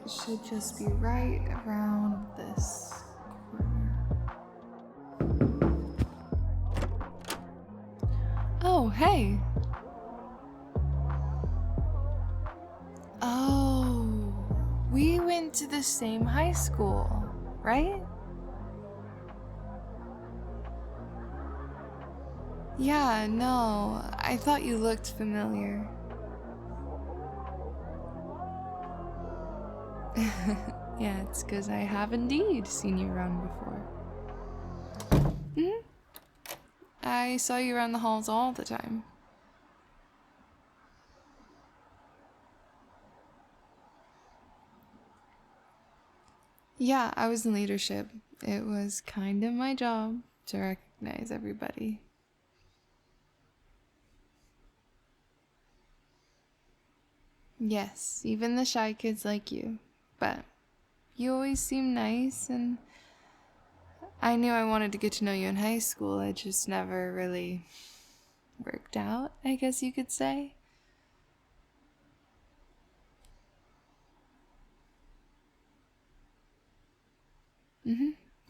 should just be right around this corner. Oh, hey. Oh, we went to the same high school, right? Yeah, no, I thought you looked familiar. Yeah, it's because I have indeed seen you around before. I saw you around the halls all the time. Yeah, I was in leadership. It was kind of my job to recognize everybody. Yes, even the shy kids like you. But you always seem nice, and I knew I wanted to get to know you in high school. It just never really worked out, I guess you could say.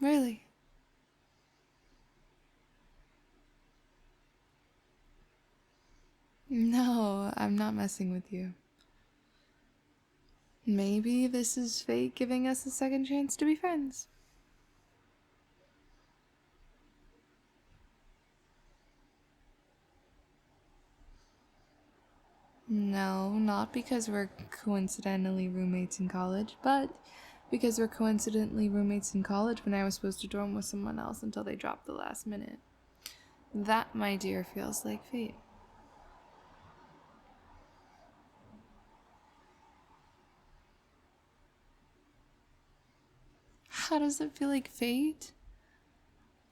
Really. No, I'm not messing with you. Maybe this is fate giving us a second chance to be friends. No, not because we're coincidentally roommates in college, but because we're coincidentally roommates in college when I was supposed to dorm with someone else until they dropped the last minute. That, my dear, feels like fate. How does it feel like fate?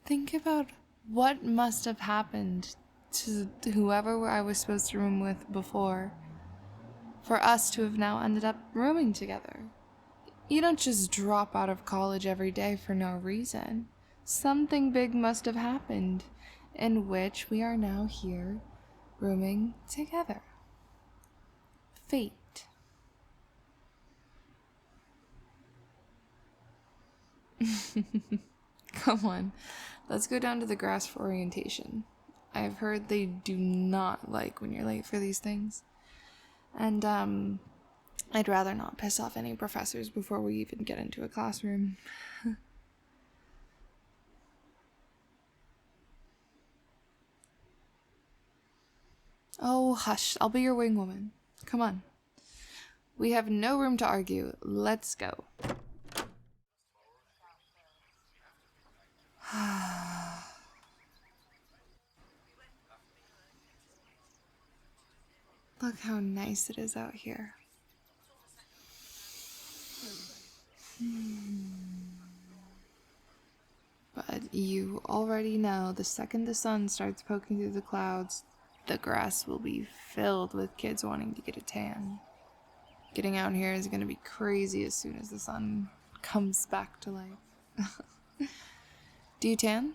Think about what must have happened to whoever I was supposed to room with before for us to have now ended up rooming together. You don't just drop out of college every day for no reason. Something big must have happened in which we are now here rooming together. Fate. Come on, let's go down to the grass for orientation. I've heard they do not like when you're late for these things. And, I'd rather not piss off any professors before we even get into a classroom. Oh, hush, I'll be your wing woman. Come on. We have no room to argue. Let's go. Look how nice it is out here. But you already know the second the sun starts poking through the clouds, the grass will be filled with kids wanting to get a tan. Getting out here is going to be crazy as soon as the sun comes back to life. Do you tan?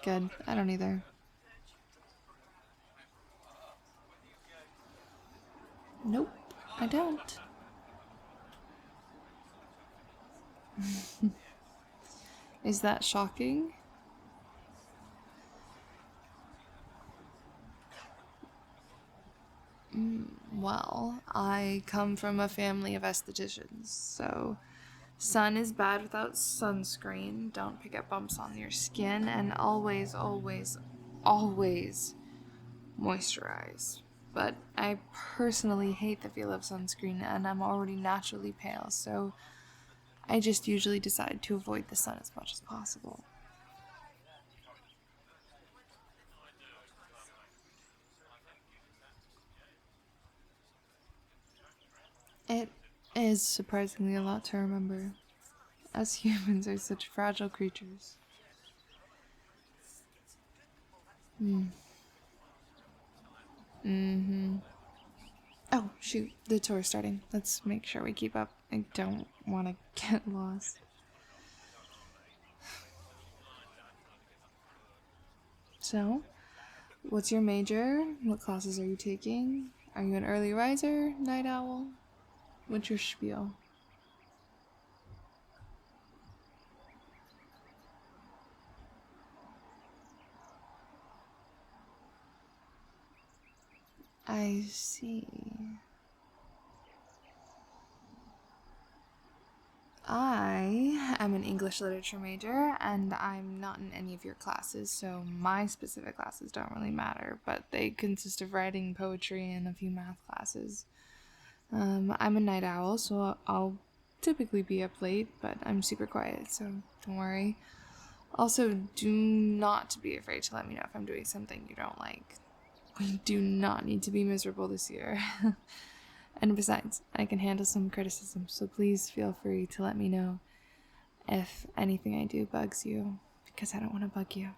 Good. I don't either. Nope, I don't. Is that shocking? Well, I come from a family of estheticians, so sun is bad without sunscreen, don't pick up bumps on your skin, and always, always, always moisturize. But I personally hate the feel of sunscreen, and I'm already naturally pale, so I just usually decide to avoid the sun as much as possible. It is surprisingly a lot to remember. Us humans are such fragile creatures. Oh, shoot, the tour's starting. Let's make sure we keep up. I don't want to get lost. So, What's your major? What classes are you taking? Are you an early riser, night owl? What's your spiel? I see. I am an English literature major, and I'm not in any of your classes, so my specific classes don't really matter, but they consist of writing, poetry, and a few math classes. I'm a night owl, so I'll typically be up late, but I'm super quiet, so don't worry. Also, do not be afraid to let me know if I'm doing something you don't like. We do not need to be miserable this year. And besides, I can handle some criticism, so please feel free to let me know if anything I do bugs you, because I don't want to bug you.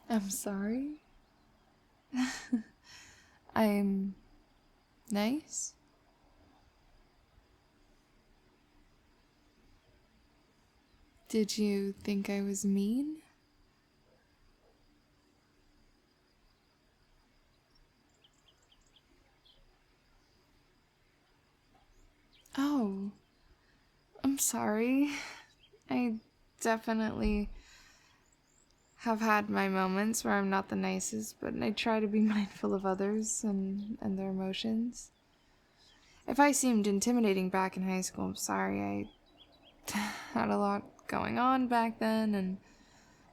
I'm sorry. I'm nice. Did you think I was mean? Oh, I'm sorry. I definitely have had my moments where I'm not the nicest, but I try to be mindful of others and their emotions. If I seemed intimidating back in high school, I'm sorry. I had a lot going on back then, and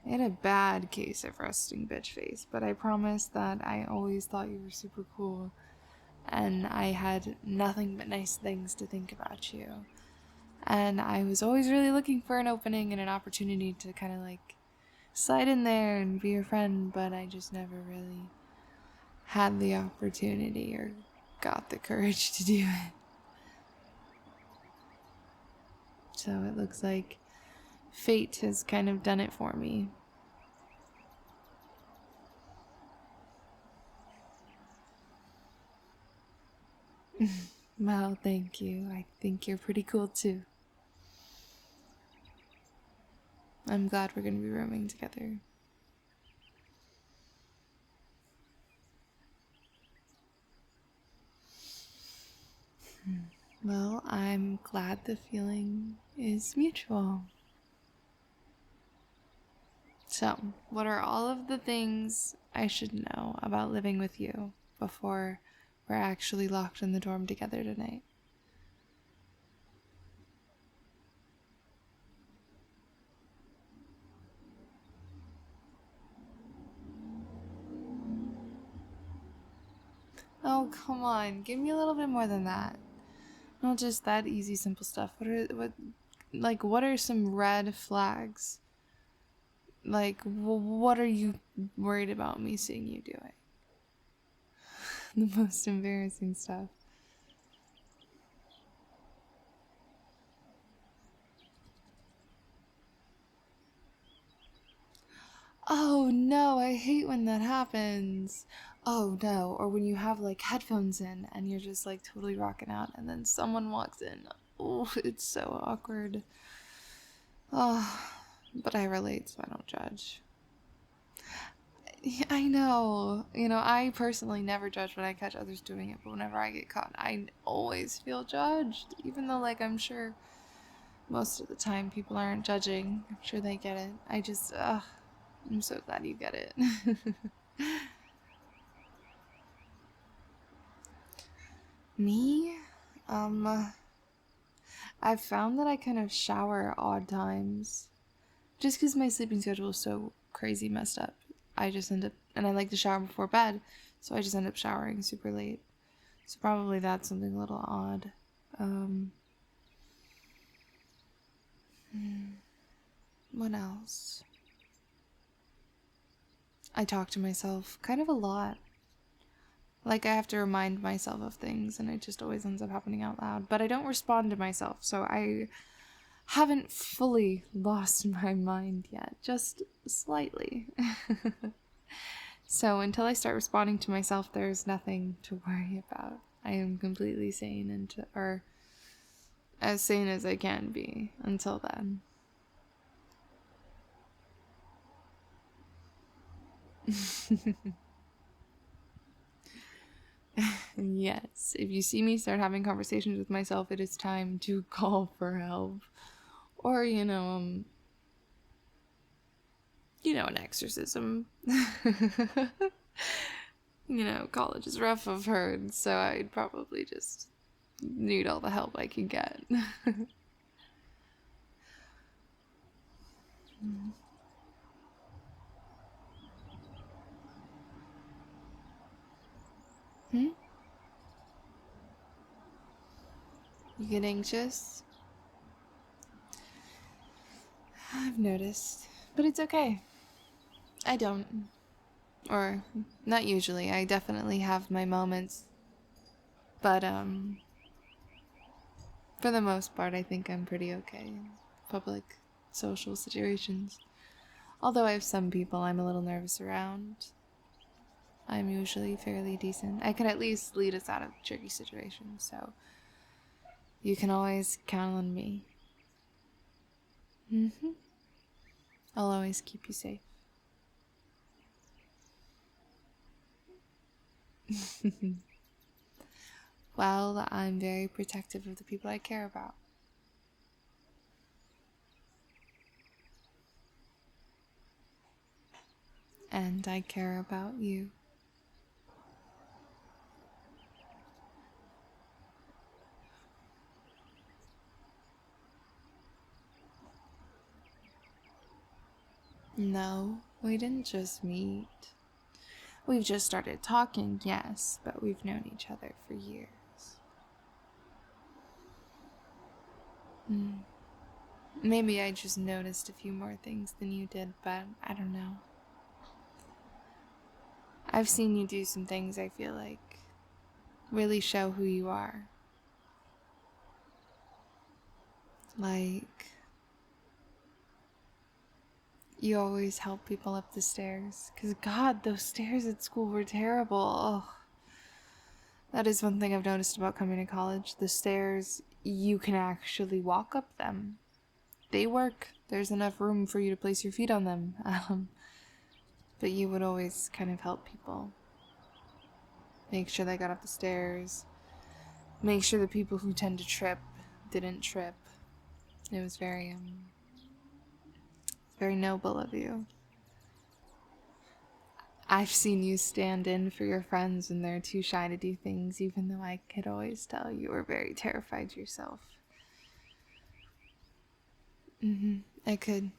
I had a bad case of resting bitch face, but I promise that I always thought you were super cool, and I had nothing but nice things to think about you. And I was always really looking for an opening and an opportunity to kind of like slide in there and be your friend, but I just never really had the opportunity or got the courage to do it. So it looks like fate has kind of done it for me. Well, thank you. I think you're pretty cool too. I'm glad we're going to be rooming together. Well, I'm glad the feeling is mutual. So, what are all of the things I should know about living with you before we're actually locked in the dorm together tonight? Oh, come on. Give me a little bit more than that. Not just that easy, simple stuff. What are some red flags? Like, what are you worried about me seeing you doing? The most embarrassing stuff. Oh no, I hate when that happens. Oh no, or when you have like headphones in and you're just like totally rocking out and then someone walks in. Oh, it's so awkward. Oh, but I relate, so I don't judge. Yeah, I know. I personally never judge when I catch others doing it, but whenever I get caught, I always feel judged. Even though, like, I'm sure most of the time people aren't judging. I'm sure they get it. I'm so glad you get it. Me? I've found that I kind of shower at odd times. Just because my sleeping schedule is so crazy messed up. I just end up, and I like to shower before bed, so I just end up showering super late. So probably that's something a little odd. What else? I talk to myself kind of a lot. Like, I have to remind myself of things, and it just always ends up happening out loud. But I don't respond to myself, so I haven't fully lost my mind yet. Just slightly. So until I start responding to myself, there's nothing to worry about. I am completely sane as sane as I can be until then. Yes, if you see me start having conversations with myself, it is time to call for help. Or, an exorcism. College is rough, I've heard, so I'd probably just need all the help I can get. Hmm? You get anxious? I've noticed, but it's okay. I don't. Or, not usually. I definitely have my moments. But, for the most part, I think I'm pretty okay in public social situations. Although I have some people I'm a little nervous around, I'm usually fairly decent. I can at least lead us out of tricky situations, so you can always count on me. I'll always keep you safe. Well, I'm very protective of the people I care about. And I care about you. No, we didn't just meet. We've just started talking, yes, but we've known each other for years. Maybe I just noticed a few more things than you did, but I don't know. I've seen you do some things I feel like really show who you are. Like, you always help people up the stairs. 'Cause God, those stairs at school were terrible. Ugh. That is one thing I've noticed about coming to college. The stairs, you can actually walk up them. They work. There's enough room for you to place your feet on them. But you would always kind of help people. Make sure they got up the stairs. Make sure the people who tend to trip didn't trip. It was very noble of you. I've seen you stand in for your friends when they're too shy to do things, even though I could always tell you were very terrified yourself. I could.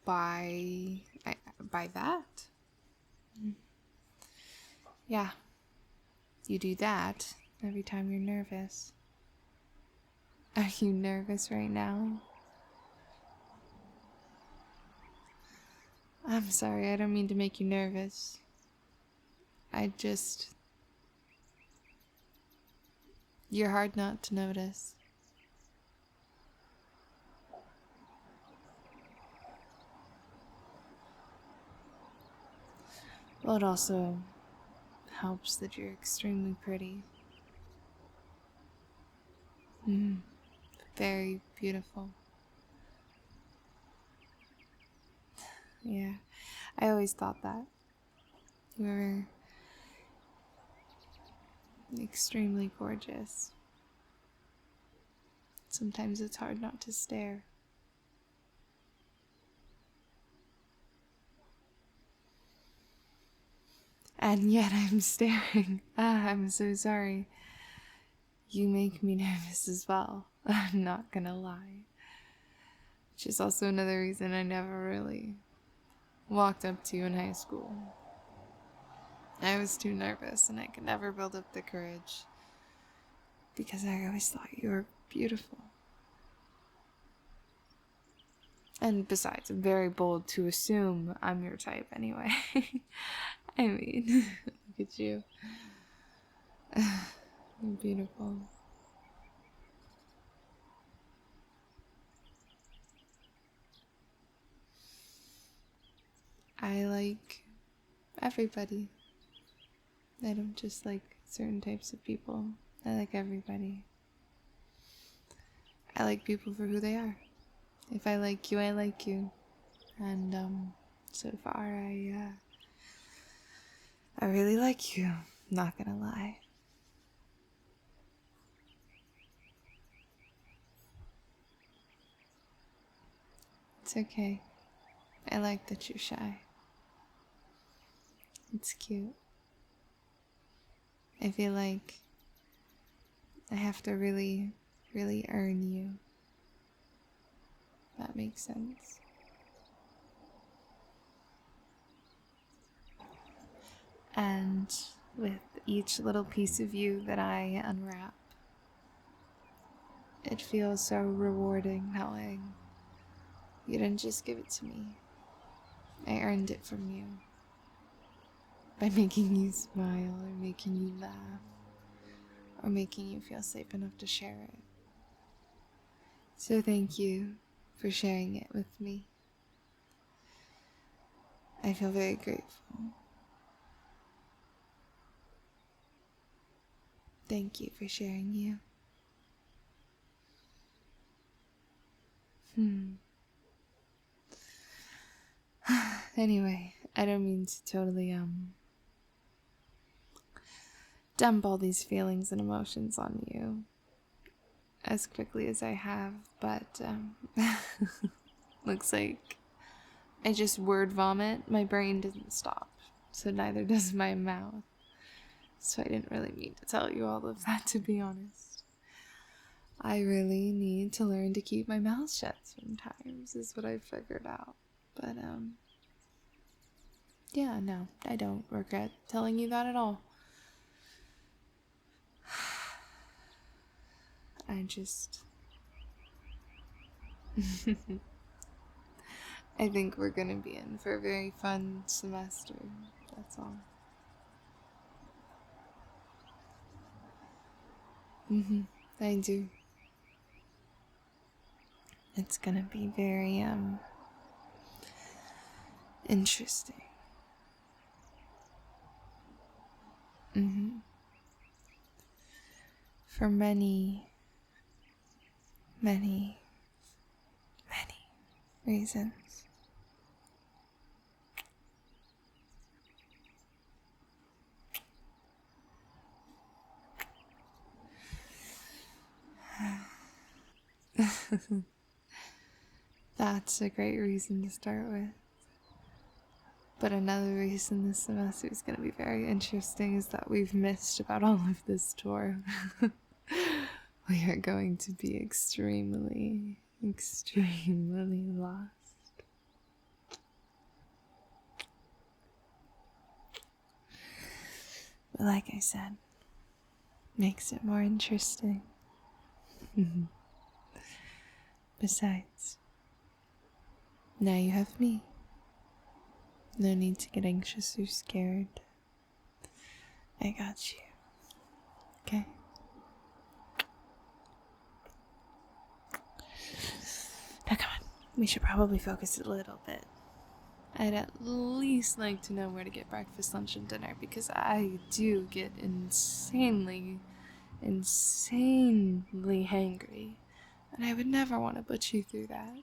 By that? Yeah. You do that every time you're nervous. Are you nervous right now? I'm sorry, I don't mean to make you nervous. You're hard not to notice. Well, it also helps that you're extremely pretty. Very beautiful. Yeah, I always thought that. You were extremely gorgeous. Sometimes it's hard not to stare. And yet I'm staring. I'm so sorry. You make me nervous as well. I'm not gonna lie. Which is also another reason I never really walked up to you in high school. I was too nervous and I could never build up the courage because I always thought you were beautiful. And besides, I'm very bold to assume I'm your type anyway. I mean, look at you. You're beautiful. I like everybody. I don't just like certain types of people. I like everybody. I like people for who they are. If I like you, I like you. And so far I really like you, not gonna lie. It's okay. I like that you're shy. It's cute. I feel like I have to really, really earn you. That makes sense. And with each little piece of you that I unwrap, it feels so rewarding knowing you didn't just give it to me. I earned it from you. By making you smile, or making you laugh, or making you feel safe enough to share it. So thank you for sharing it with me. I feel very grateful. Thank you for sharing you. Anyway, I don't mean to totally dump all these feelings and emotions on you as quickly as I have, but looks like I just word vomit. My brain doesn't stop, so neither does my mouth. So I didn't really mean to tell you all of that, to be honest. I really need to learn to keep my mouth shut sometimes, is what I figured out. But yeah, no, I don't regret telling you that at all. I just... I think we're gonna be in for a very fun semester, that's all. I do. It's gonna be very, interesting. For many, many, many reasons. That's a great reason to start with. But another reason this semester is going to be very interesting is that we've missed about all of this tour. We are going to be extremely, extremely lost. But like I said, makes it more interesting. Besides, now you have me. No need to get anxious or scared. I got you. Okay? Now come on. We should probably focus a little bit. I'd at least like to know where to get breakfast, lunch, and dinner, because I do get insanely hangry. And I would never want to put you through that.